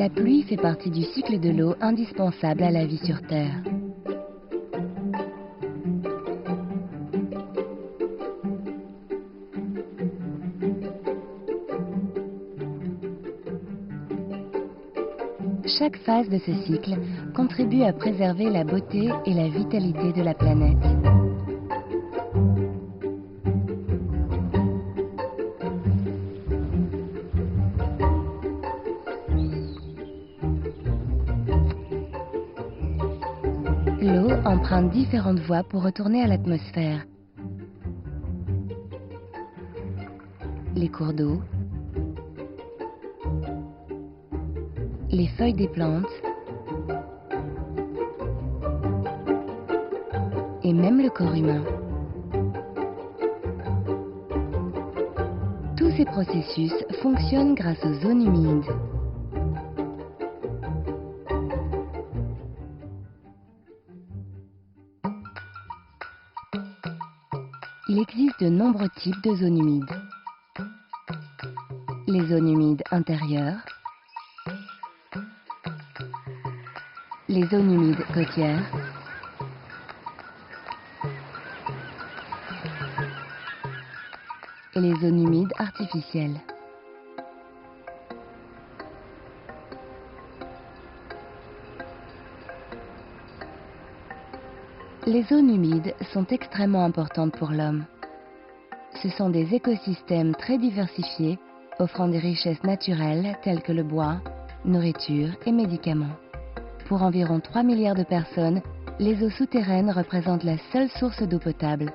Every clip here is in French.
La pluie fait partie du cycle de l'eau indispensable à la vie sur Terre. Chaque phase de ce cycle contribue à préserver la beauté et la vitalité de la planète. L'eau emprunte différentes voies pour retourner à l'atmosphère. Les cours d'eau, les feuilles des plantes et même le corps humain. Tous ces processus fonctionnent grâce aux zones humides. Il existe de nombreux types de zones humides. Les zones humides intérieures, les zones humides côtières, et les zones humides artificielles. Les zones humides sont extrêmement importantes pour l'homme. Ce sont des écosystèmes très diversifiés, offrant des richesses naturelles telles que le bois, nourriture et médicaments. Pour environ 3 milliards de personnes, les eaux souterraines représentent la seule source d'eau potable.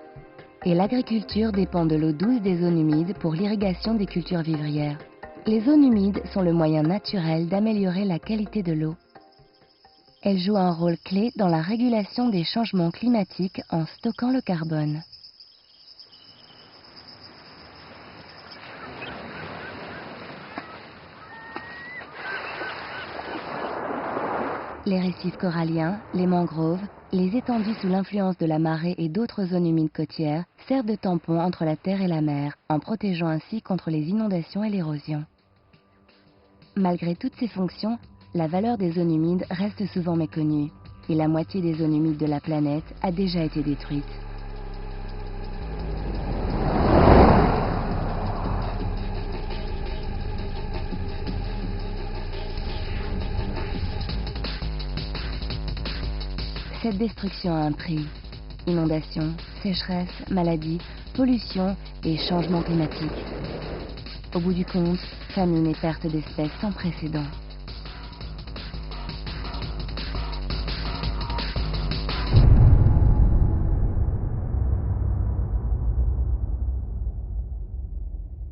Et l'agriculture dépend de l'eau douce des zones humides pour l'irrigation des cultures vivrières. Les zones humides sont le moyen naturel d'améliorer la qualité de l'eau. Elles jouent un rôle clé dans la régulation des changements climatiques en stockant le carbone. Les récifs coralliens, les mangroves, les étendues sous l'influence de la marée et d'autres zones humides côtières servent de tampon entre la terre et la mer, en protégeant ainsi contre les inondations et l'érosion. Malgré toutes ces fonctions, la valeur des zones humides reste souvent méconnue, et la moitié des zones humides de la planète a déjà été détruite. Cette destruction a un prix. Inondations, sécheresse, maladies, pollution et changement climatique. Au bout du compte, famine et perte d'espèces sans précédent.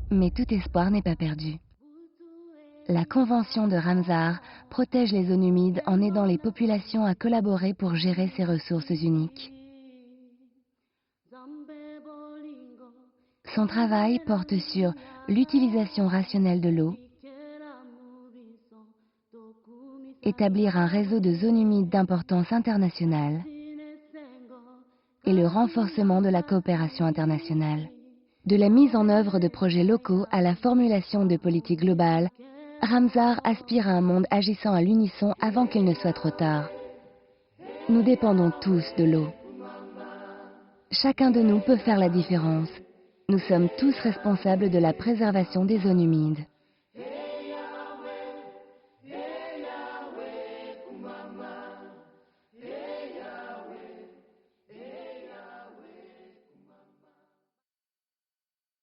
Mais tout espoir n'est pas perdu. La Convention de Ramsar protège les zones humides en aidant les populations à collaborer pour gérer ces ressources uniques. Son travail porte sur l'utilisation rationnelle de l'eau, établir un réseau de zones humides d'importance internationale et le renforcement de la coopération internationale. De la mise en œuvre de projets locaux à la formulation de politiques globales, Ramsar aspire à un monde agissant à l'unisson avant qu'il ne soit trop tard. Nous dépendons tous de l'eau. Chacun de nous peut faire la différence. Nous sommes tous responsables de la préservation des zones humides.